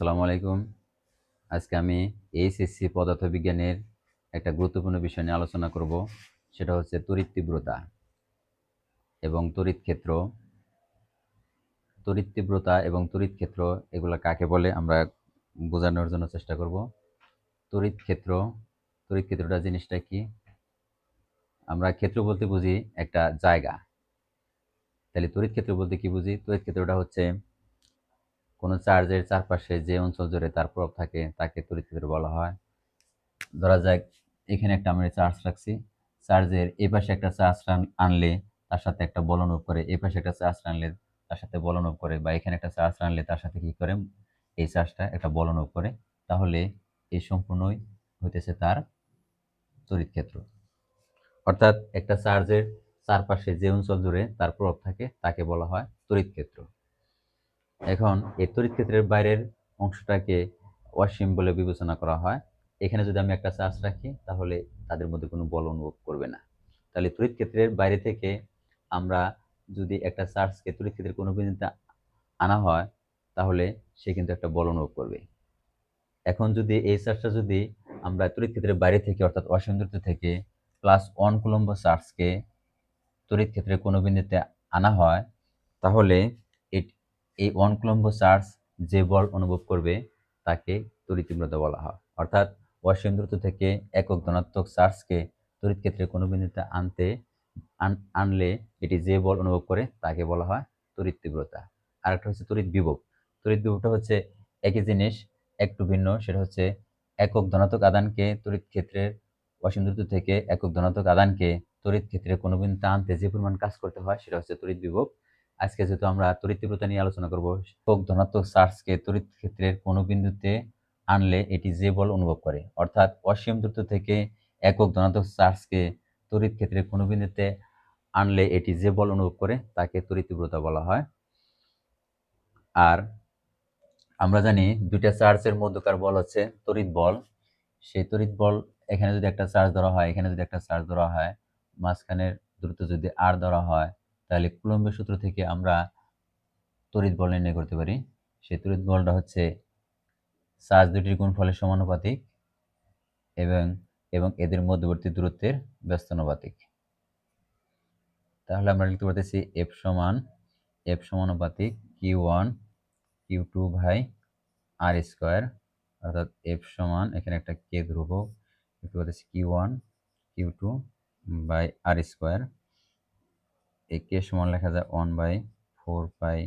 আসসালামু আলাইকুম। আজকে আমি এইচএসসি পদার্থবিজ্ঞানের একটা গুরুত্বপূর্ণ বিষয় নিয়ে আলোচনা করব। সেটা হচ্ছে তড়িৎ তীব্রতা এবং তড়িৎ ক্ষেত্র। তড়িৎ তীব্রতা এবং তড়িৎ ক্ষেত্র এগুলা কাকে বলে আমরা বোঝানোর জন্য চেষ্টা করব। তড়িৎ ক্ষেত্র, তড়িৎ ক্ষেত্রটা জিনিসটা কি? আমরা ক্ষেত্র বলতে বুঝি একটা জায়গা। তাহলে তড়িৎ ক্ষেত্র বলতে কি বুঝি? তড়িৎ ক্ষেত্রটা হচ্ছে কোনো চার্জের চারপাশে যে অঞ্চল জুড়ে তার প্রভাব থাকে তাকে তড়িৎ ক্ষেত্র বলা হয়। ধরা যাক এখানে একটা আমি চার্জ রাখছি, চার্জের এই পাশে একটা চার্জ আনলে তার সাথে একটা বল অনুভব করে, এই পাশে একটা চার্জ আনলে তার সাথে বল অনুভব করে, বা এখানে একটা চার্জ আনলে তার সাথে কি করে এই চার্জটা একটা বল অনুভব করে, তাহলে এই সম্পূর্ণই হইতেছে তার তড়িৎ ক্ষেত্র। অর্থাৎ একটা চার্জের চারপাশে যে অঞ্চল জুড়ে তার প্রভাব থাকে তাকে বলা হয় তড়িৎ ক্ষেত্র। এখন এই তড়িৎ ক্ষেত্রের বাইরের অংশটাকে অসীম বলে বিবেচনা করা হয়। এখানে যদি আমি একটা চার্জ রাখি তাহলে তাদের মধ্যে কোনো বল অনুভব করবে না। তাহলে তড়িৎ ক্ষেত্রের বাইরে থেকে আমরা যদি একটা চার্জকে তড়িৎ ক্ষেত্রের কোনো বিন্দুতে আনা হয় তাহলে সে কিন্তু একটা বল অনুভব করবে। এখন যদি এই চার্জটা যদি আমরা তড়িৎ ক্ষেত্রের বাইরে থেকে অর্থাৎ অসীম দূরত্ব থেকে +1 কুলম্ব চার্জকে তড়িৎ ক্ষেত্রের কোনো বিন্দুতে আনা হয় তাহলে এই 1 কুলম্ব চার্জ যে বল অনুভব করবে তাকে তড়িৎ তীব্রতা বলা হয়। অর্থাৎ অসীম দূরত্ব থেকে একক ধনাত্মক চার্জকে তড়িৎ ক্ষেত্রের কোনো বিন্দুতে আনলে এটি যে বল অনুভব করে তাকে বলা হয় তড়িৎ তীব্রতা। আরেকটা হচ্ছে তড়িৎ বিভব। তড়িৎ বিভবটা হচ্ছে একই জিনিস একটু ভিন্ন। সেটা হচ্ছে একক ধনাত্মক আধানকে তড়িৎ ক্ষেত্রের অসীম দূরত্ব থেকে একক ধনাত্মক আধানকে তড়িৎ ক্ষেত্রের কোনো বিন্দুতে আনতে যে পরিমাণ কাজ করতে হয় সেটা হচ্ছে তড়িৎ বিভব। আজকে যেহেতু আমরা তড়িৎ তীব্রতা নিয়ে আলোচনা করব, একক ধনাত্মক চার্জকে তড়িৎ ক্ষেত্রের কোনো বিন্দুতে আনলে এটি যে বল অনুভব করে, অর্থাৎ অসীম দূরত্ব থেকে একক ধনাত্মক চার্জকে তড়িৎ ক্ষেত্রের কোনো বিন্দুতে আনলে এটি যে বল অনুভব করে তাকে তড়িৎ তীব্রতা বলা হয়। আর আমরা জানি দুইটা চার্জের মধ্যকার বল হচ্ছে তড়িৎ বল। সেই তড়িৎ বল এখানে যদি একটা চার্জ ধরা হয়, এখানে যদি একটা চার্জ ধরা হয়, মাঝখানের দূরত্ব যদি r ধরা হয়, তাহলে কুলম্বের সূত্র থেকে আমরা তড়িৎ বল নির্ণয় করতে পারি। সেই তড়িৎ বলটা হচ্ছে চার্জ দুটির গুণফলের সমানুপাতিক এবং এবং এদের মধ্যবর্তী দূরত্বের ব্যস্তানুপাতিক। তাহলে আমরা লিখতে পারতেছি F সমানুপাতিক Q1 Q2 ভাই r স্কয়ার, অর্থাৎ F সমান এখানে একটা k ধ্রুবক লিখতে পারতেছি Q1 Q2 by r square. এই k সমান লেখা যায় 1/4 pi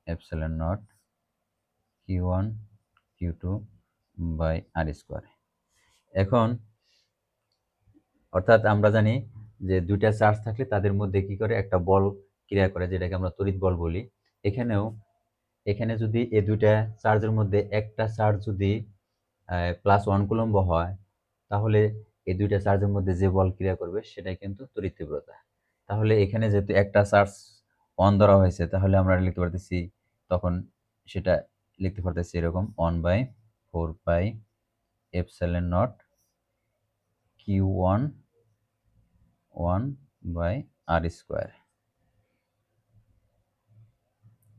epsilon naught Q1 Q2 by r square. এখন অর্থাৎ আমরা জানি যে দুইটা চার্জ থাকলে তাদের মধ্যে কি করে একটা বল ক্রিয়া করে, যেটাকে আমরা তড়িৎ বল বলি। এখানে যদি এই দুইটা চার্জের মধ্যে একটা চার্জ যদি +1 কুলম্ব হয় তাহলে এই দুইটা চার্জের মধ্যে যে বল ক্রিয়া করবে সেটাই কিন্তু তড়িৎ তীব্রতা। তাহলে এখানে যেহেতু একটা চার্জ 1 ধরা হয়েছে তাহলে আমরা লিখতে পারতেছি, তখন সেটা লিখতে পারতেছি এরকম 1/4 pi epsilon naught Q1 1/r square.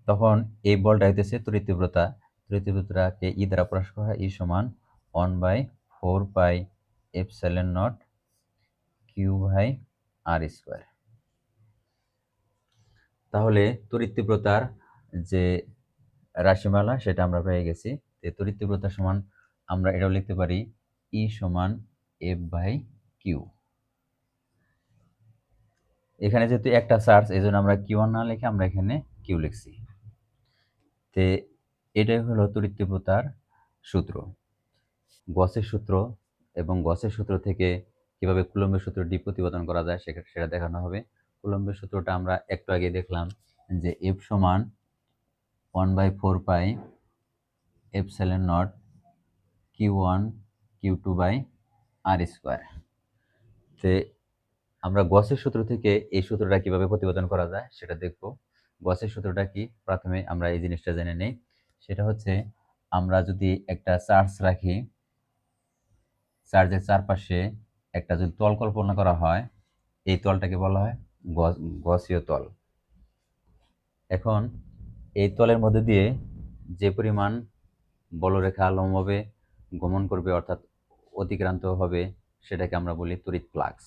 তখন এই বলটা হইতেছে তড়িৎ তীব্রতা। তড়িৎ তীব্রতাকে ই দ্বারা প্রকাশ করা হয়, ই সমান 1/4 pi epsilon not Q/r square. তাহলে তড়িৎ তীব্রতার যে রাশিমালা সেটা আমরা পেয়ে গেছি। তড়িৎ তীব্রতা সমান আমরা এটাও লিখতে পারি ই সমান F/Q। এখানে যেহেতু একটা চার্জ এজন্য আমরা Q1 না লিখে আমরা এখানে Q লিখছি। তে এটাই হলো তড়িৎ তীব্রতার সূত্র। গসের সূত্র এবং গসের সূত্র থেকে কিভাবে কুলম্বের সূত্রটি প্রতিপাদন করা যায় সেটা দেখানো হবে। কুলম্বের সূত্রটা আমরা একটু আগে দেখলাম যে F সমান 1/4 pi epsilon naught Q1 Q2 by r square. তে আমরা গসের সূত্র থেকে এই সূত্রটা কিভাবে প্রতিপাদন করা যায় সেটা দেখব। গসের সূত্রটা কি প্রথমে আমরা এই জিনিসটা জেনে নেই। সেটা হচ্ছে আমরা যদি একটা চার্জ রাখি, চার্জের চারপাশে একটা যদি তল কল্পনা করা হয়, এই তলটাকে বলা হয় গসীয় তল। এখন এই তলের মধ্যে দিয়ে যে পরিমাণ বলরেখা লম্বভাবে গমন করবে অর্থাৎ অতিক্রান্ত হবে সেটাকে আমরা বলি তড়িৎ ফ্লাক্স।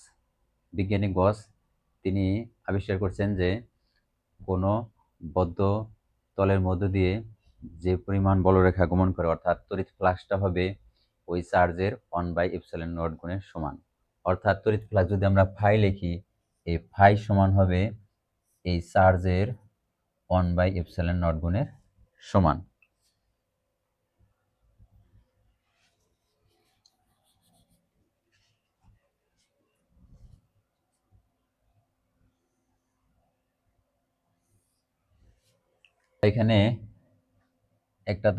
বিজ্ঞানী গস তিনি আবিষ্কার করছেন যে কোনো বদ্ধ তলের মধ্য দিয়ে যে পরিমাণ বলরেখা গমন করে অর্থাৎ তড়িৎ ফ্লাক্সটা হবে ওই চার্জের 1/ε0 গুণের সমান। অর্থাৎ তড়িৎ ফ্লাক্স যদি আমরা ফাই লিখি, এই ফাই সমান হবে এই চার্জের 1/ε0 গুণের সমান। এখানে একটা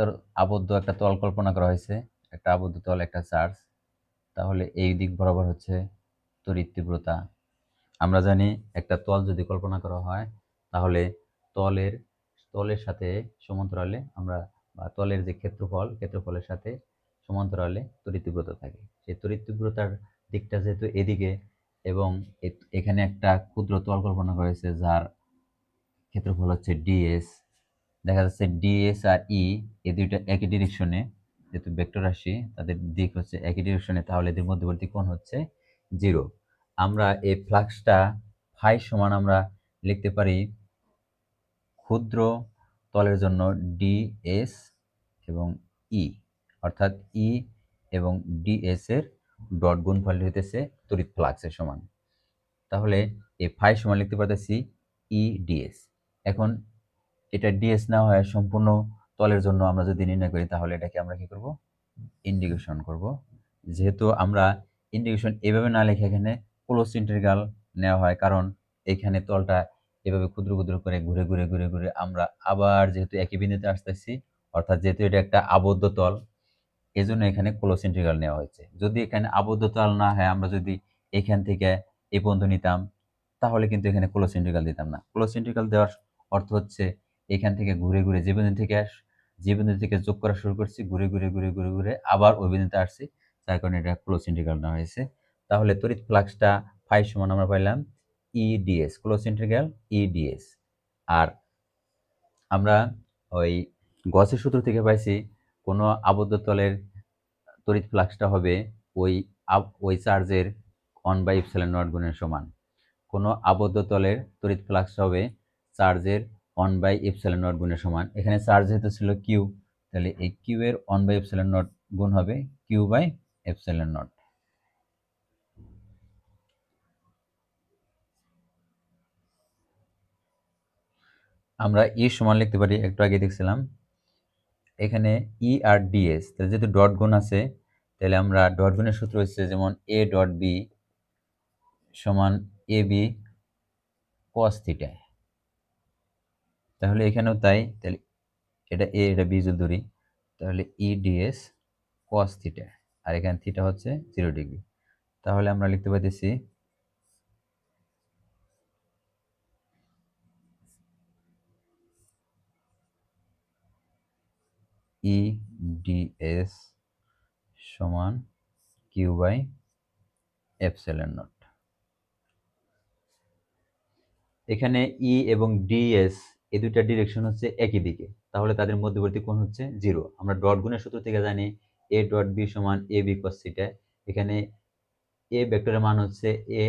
আবদ্ধ একটা তল কল্পনা করা হয়েছে, একটা আবদ্ধ তল, একটা চার্জ। তাহলে এই দিক বরাবর হচ্ছে তড়িৎ তীব্রতা। আমরা জানি একটা তল যদি কল্পনা করা হয় তাহলে তলের তলের সাথে সমান্তরালে আমরা বা তলের যে ক্ষেত্রফলের সাথে সমান্তরালে তড়িৎ তীব্রতা থাকে। সেই তড়িৎ তীব্রতার দিকটা যেহেতু এদিকে এবং এখানে একটা ক্ষুদ্র তল কল্পনা করা হয়েছে যার ক্ষেত্রফল হচ্ছে ডিএস। দেখা যাচ্ছে ডিএস আর ই এই দুইটা একই ডিরেকশনে, যেহেতু ভেক্টর রাশি তাদের দিক হচ্ছে একই ডিরেকশনে, তাহলে এদের মধ্যবর্তী কোণ হচ্ছে 0। আমরা এই ফ্লাক্সটা ফাই সমান আমরা লিখতে পারি ক্ষুদ্র তলের জন্য ডিএস এবং ই, অর্থাৎ ই এবং ডিএস এর ডট গুণফল হইতেছে তড়িৎ ফ্লাক্সের সমান। তাহলে এই ফাই সমান লিখতে পারতেছি ই ডিএস। এখন এটা ডিএস না হয় সম্পূর্ণ তলের জন্য আমরা যদি নির্ণয় করি তাহলে এটাকে আমরা কি করব, ইন্টিগ্রেশন করব। যেহেতু আমরা ইন্টিগ্রেশন এভাবে না লিখে এখানে ক্লোজ ইন্টিগ্রাল নেওয়া হয়, কারণ এখানে তলটা এভাবে ক্ষুদ্র ক্ষুদ্র করে ঘুরে ঘুরে ঘুরে ঘুরে আমরা আবার যেহেতু একই বিন্দুতে আসতেছি, অর্থাৎ যেহেতু এটা একটা আবদ্ধ তল, এজন্য এখানে ক্লোজ ইন্টিগ্রাল নেওয়া হয়েছে। যদি এখানে আবদ্ধ তল না হয়, আমরা যদি এখান থেকে এই পর্যন্ত নিতাম তাহলে কিন্তু এখানে ক্লোজ ইন্টিগ্রাল দিতাম না। ক্লোজ ইন্টিগ্রাল দেওয়ার অর্থ হচ্ছে এখান থেকে ঘুরে ঘুরে যে বিন্দু থেকে যোগ করা শুরু করছি, ঘুরে ঘুরে ঘুরে ঘুরে ঘুরে আবার ওই বিন্দুতে আসছি, যার কারণে এটা ক্লোজ ইন্টিগ্রাল নেওয়া হয়েছে। তাহলে তড়িৎ ফ্লাক্সটা ফাই সমান আমরা পাইলাম ইডিএস, ক্লোজ ইন্টিগ্রাল ইডিএস। আর আমরা ওই গসের সূত্র থেকে পাইছি কোনো আবদ্ধ তলের তড়িৎ ফ্লাক্সটা হবে ওই চার্জের 1/ε0 গুণের সমান। কোনো আবদ্ধ তলের তড়িৎ ফ্লাক্স হবে চার্জের 1/ε0 গুণের সমান। এখানে চার্জ যেহেতু ছিল কিউ, তাহলে এই কিউ এর 1/ε0 গুণ হবে q/ε0। আমরা ই সমান লিখতে পারি, একটু আগে দেখছিলাম এখানে ই আর ডিএস, তাহলে যেহেতু ডট গুণ আছে তাহলে আমরা ডট গুণের সূত্র হচ্ছে যেমন এ ডট বি সমান এ বি কস থিটা। তাহলে এখানেও তাই, তাহলে এটা এ এটা বি যদি ধরি তাহলে ই ডিএস কস থিটা, আর এখানে থিটা হচ্ছে 0 ডিগ্রি। তাহলে আমরা লিখতে পাইতেছি ই ডিএস সমান q/ε0। এখানে ই এবং ডিএস এই দুইটা ডিরেকশন হচ্ছে একই দিকে, তাহলে তাদের মধ্যবর্তী কোণ হচ্ছে 0। আমরা ডট গুণের সূত্র থেকে জানি এ ডট বি সমান এ বি কস থিটা। এখানে এ ভেক্টরের মান হচ্ছে এ,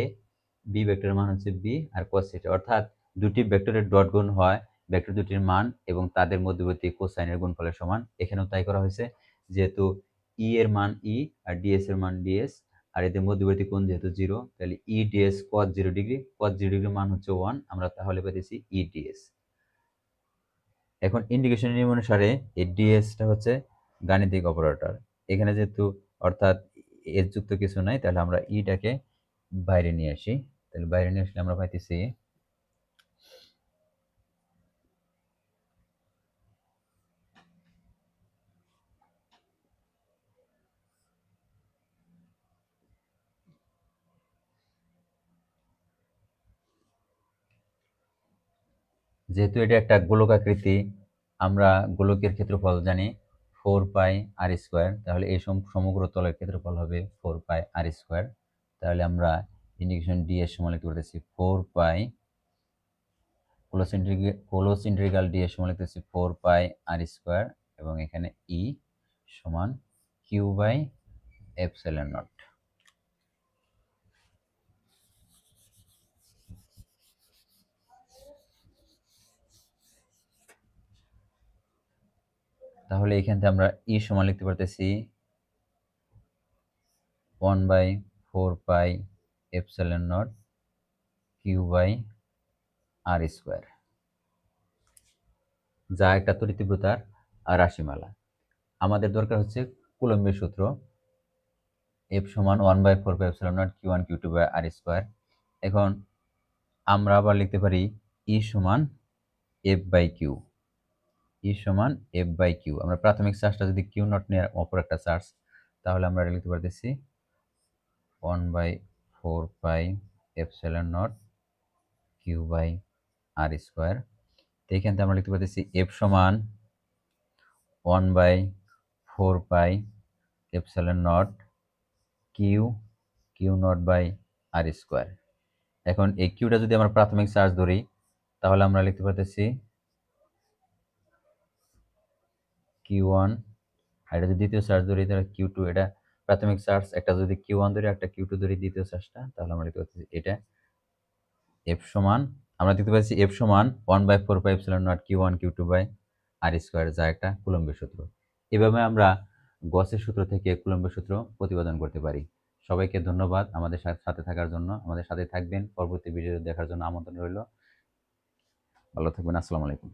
বি ভেক্টরের মান হচ্ছে বি আর কস থিটা, অর্থাৎ দুটি ভেক্টরের ডট গুণ হয় ভেক্টর দুটির মান এবং তাদের মধ্যবর্তী কোসাইনের গুণফলের সমান। এখানেও তাই করা হয়েছে, যেহেতু ই এর মান ই আর ডিএস এর মান ডিএস, আর এদের মধ্যবর্তী কোণ যেহেতু 0, তাহলে ই ডিএস cos 0 ডিগ্রি, cos 0 ডিগ্রির মান হচ্ছে 1, আমরা তাহলে পেয়েছি ই ডিএস। এখন ইন্টিগ্রেশন নিয়ম অনুসারে এই ডিএসটা হচ্ছে গাণিতিক অপারেটর এখানে যেহেতু, অর্থাৎ এর যুক্ত কিছু নাই, তাহলে আমরা ইটাকে বাইরে নিয়ে আসি। তাহলে বাইরে নিয়ে আসলে আমরা পাইতেছি যেহেতু এটা একটা গোলকাকৃতি, আমরা গোলকের ক্ষেত্রফল জানি 4πr², তাহলে এই সমগ্র তলের ক্ষেত্রফল হবে 4πr²। তাহলে আমরা ইন্টিগ্রেশন ডি এর সমান লিখতে পারতেছি 4π ক্লোজ ইন্টিগ্রাল ডি এর সমান লিখতেছি 4πr² এবং এখানে ই সমান কিউ বাই এপসাইলন নট। তাহলে এখান থেকে আমরা ই সমান লিখতে পারতেছি 1/4 pi epsilon naught Q by R square, যা একটা তড়িৎতীব্রতার রাশিমালা। আমাদের দরকার হচ্ছে কুলম্বের সূত্র, এফ সমান 1/4 pi epsilon naught Q one Q two by R square. এখন আমরা আবার লিখতে পারি ই সমান এফ বাই কিউ, ই সমান এফ বাই কিউ। আমরা প্রাথমিক চার্জটা যদি কিউ নট নিয়ে অপর একটা চার্জ, তাহলে আমরা লিখতে পারতেছি 1/4 pi epsilon naught Q by R square. তো এখান থেকে আমরা লিখতে পারতেছি এফ সমান 1/4 pi epsilon naught Q naught by R square. এখন এই কিউটা যদি আমরা প্রাথমিক চার্জ ধরি, তাহলে আমরা লিখতে পারতেছি কিউ ওয়ান, আর এটা যদি দ্বিতীয় চার্জ ধরি তাহলে কিউ টু। এটা প্রাথমিক চার্জ, একটা যদি কিউ ওয়ান ধরি একটা কিউ টু ধরি দ্বিতীয় চার্জটা, তাহলে আমরা লিখতে পারতেছি এটা এফ সমান, আমরা দেখতে পাচ্ছি এফ সমান 1/4 pi epsilon naught Q one Q two by R square, যা একটা কুলম্বের সূত্র। এভাবে আমরা গসের সূত্র থেকে কুলম্বের সূত্র প্রতিপাদন করতে পারি। সবাইকে ধন্যবাদ আমাদের সাথে থাকার জন্য। আমাদের সাথে থাকবেন, পরবর্তী ভিডিও দেখার জন্য আমন্ত্রণ রইল। ভালো থাকবেন, আসসালামু আলাইকুম।